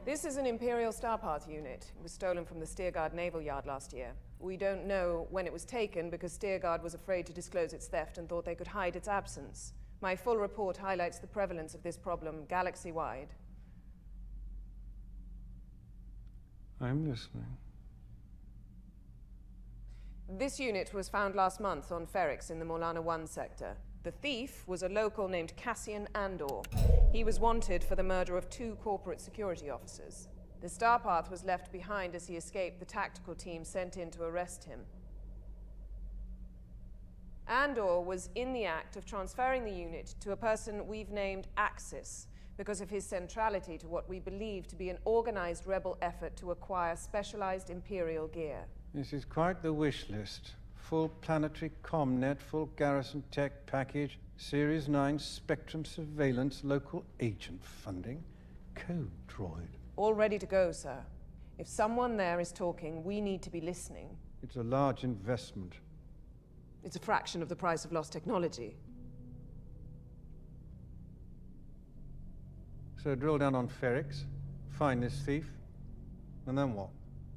This is an Imperial Starpath unit. It was stolen from the Steergard Naval Yard last year. We don't know when it was taken because Steergard was afraid to disclose its theft and thought they could hide its absence. My full report highlights the prevalence of this problem galaxy-wide. I'm listening. This unit was found last month on Ferrix in the Morlana 1 sector. The thief was a local named Cassian Andor. He was wanted for the murder of 2 corporate security officers. The Starpath was left behind as he escaped the tactical team sent in to arrest him. Andor was in the act of transferring the unit to a person we've named Axis because of his centrality to what we believe to be an organized rebel effort to acquire specialized Imperial gear. This is quite the wish list. Full planetary comnet, full garrison tech package, Series 9 Spectrum surveillance, local agent funding, code droid. All ready to go, sir. If someone there is talking, we need to be listening. It's a large investment. It's a fraction of the price of lost technology. So drill down on Ferrix, find this thief, and then what?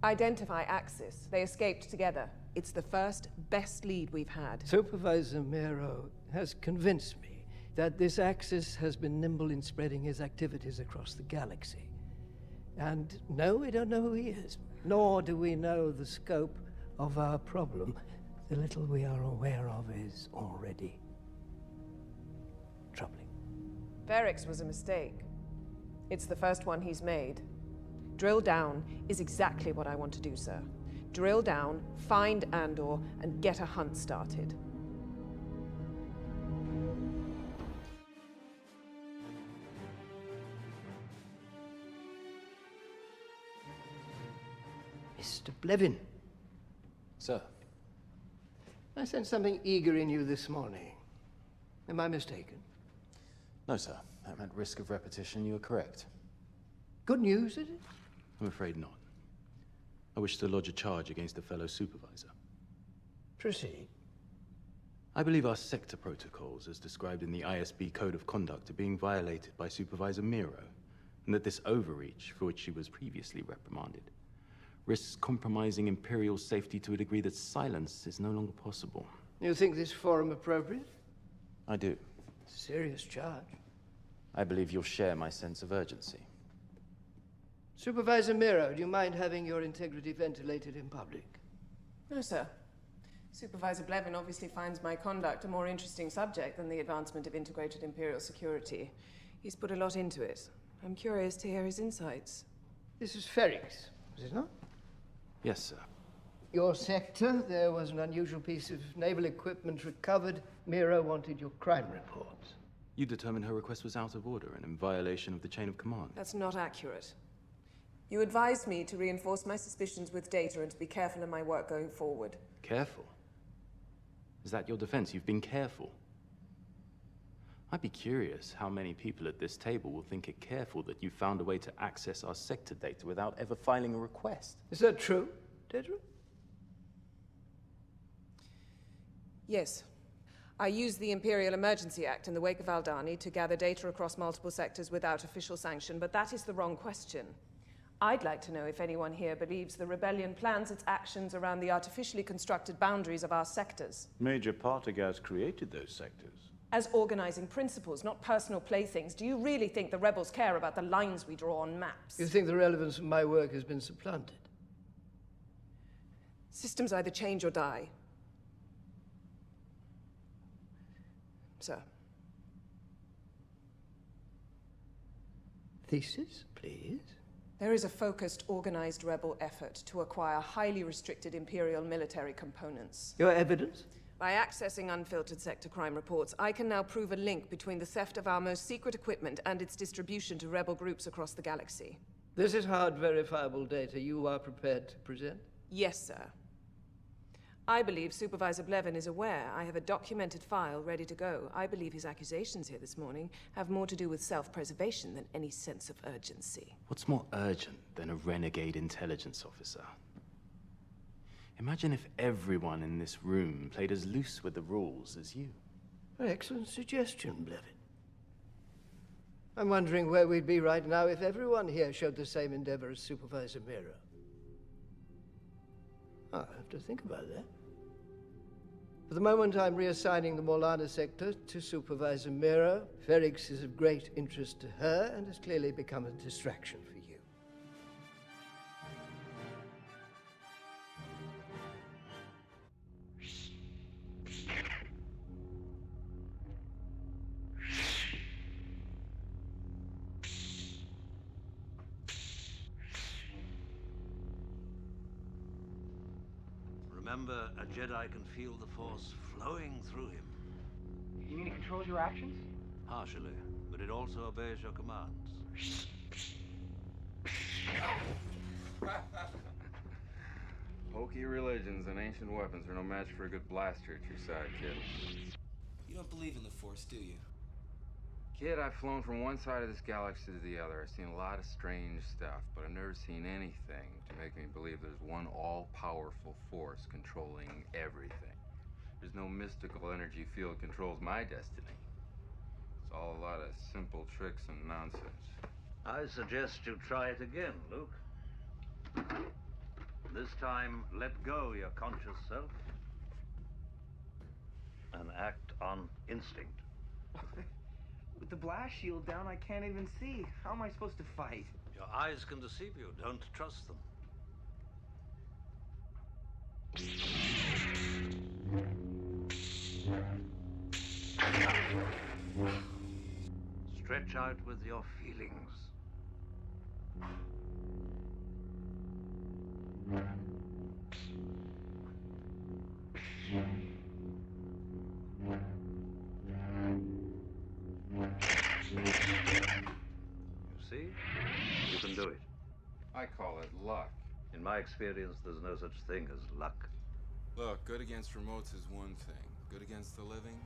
Identify Axis. They escaped together. It's the first, best lead we've had. Supervisor Mero has convinced me that this Axis has been nimble in spreading his activities across the galaxy. And no, we don't know who he is, nor do we know the scope of our problem. The little we are aware of is already troubling. Ferrix was a mistake. It's the first one he's made. Drill down is exactly what I want to do, sir. Drill down, find Andor, and get a hunt started. Mr. Blevin. Sir. I sensed something eager in you this morning. Am I mistaken? No, sir. At risk of repetition, you are correct. Good news, is it? I'm afraid not. I wish to lodge a charge against a fellow supervisor. Proceed. I believe our sector protocols, as described in the ISB Code of Conduct, are being violated by Supervisor Mero, and that this overreach, for which she was previously reprimanded, risks compromising Imperial safety to a degree that silence is no longer possible. You think this forum appropriate? I do. Serious charge. I believe you'll share my sense of urgency. Supervisor Mero, do you mind having your integrity ventilated in public? No, sir. Supervisor Blevin obviously finds my conduct a more interesting subject than the advancement of integrated Imperial security. He's put a lot into it. I'm curious to hear his insights. This is Ferrix, is it not? Yes, sir. Your sector, there was an unusual piece of naval equipment recovered. Mero wanted your crime reports. You determined her request was out of order and in violation of the chain of command. That's not accurate. You advised me to reinforce my suspicions with data and to be careful in my work going forward. Careful? Is that your defense? You've been careful? I'd be curious how many people at this table will think it careful that you found a way to access our sector data without ever filing a request. Is that true, Dedra? Yes. I used the Imperial Emergency Act in the wake of Aldani to gather data across multiple sectors without official sanction, but that is the wrong question. I'd like to know if anyone here believes the rebellion plans its actions around the artificially constructed boundaries of our sectors. Major Partagaz created those sectors. As organizing principles, not personal playthings. Do you really think the rebels care about the lines we draw on maps? You think the relevance of my work has been supplanted? Systems either change or die. Sir. Thesis, please. There is a focused, organized rebel effort to acquire highly restricted Imperial military components. Your evidence? By accessing unfiltered sector crime reports, I can now prove a link between the theft of our most secret equipment and its distribution to rebel groups across the galaxy. This is hard, verifiable data you are prepared to present? Yes, sir. I believe Supervisor Blevin is aware I have a documented file ready to go. I believe his accusations here this morning have more to do with self-preservation than any sense of urgency. What's more urgent than a renegade intelligence officer? Imagine if everyone in this room played as loose with the rules as you. Excellent suggestion, Blevin. I'm wondering where we'd be right now if everyone here showed the same endeavor as Supervisor Miro. I'll have to think about that. For the moment, I'm reassigning the Morlana sector to Supervisor Miro. Ferrix is of great interest to her and has clearly become a distraction for you. Remember, a Jedi can feel the Force flowing through him. You mean it controls your actions? Partially, but it also obeys your commands. Hokey religions and ancient weapons are no match for a good blaster at your side, kid. You don't believe in the Force, do you? Kid, I've flown from one side of this galaxy to the other. I've seen a lot of strange stuff, but I've never seen anything to make me believe there's one all-powerful force controlling everything. There's no mystical energy field controls my destiny. It's all a lot of simple tricks and nonsense. I suggest you try it again, Luke. This time, let go your conscious self and act on instinct. With the blast shield down, I can't even see. How am I supposed to fight? Your eyes can deceive you. Don't trust them. Stretch out with your feelings. You see? You can do it. I call it luck. In my experience, there's no such thing as luck. Look, good against remotes is one thing. Good against the living,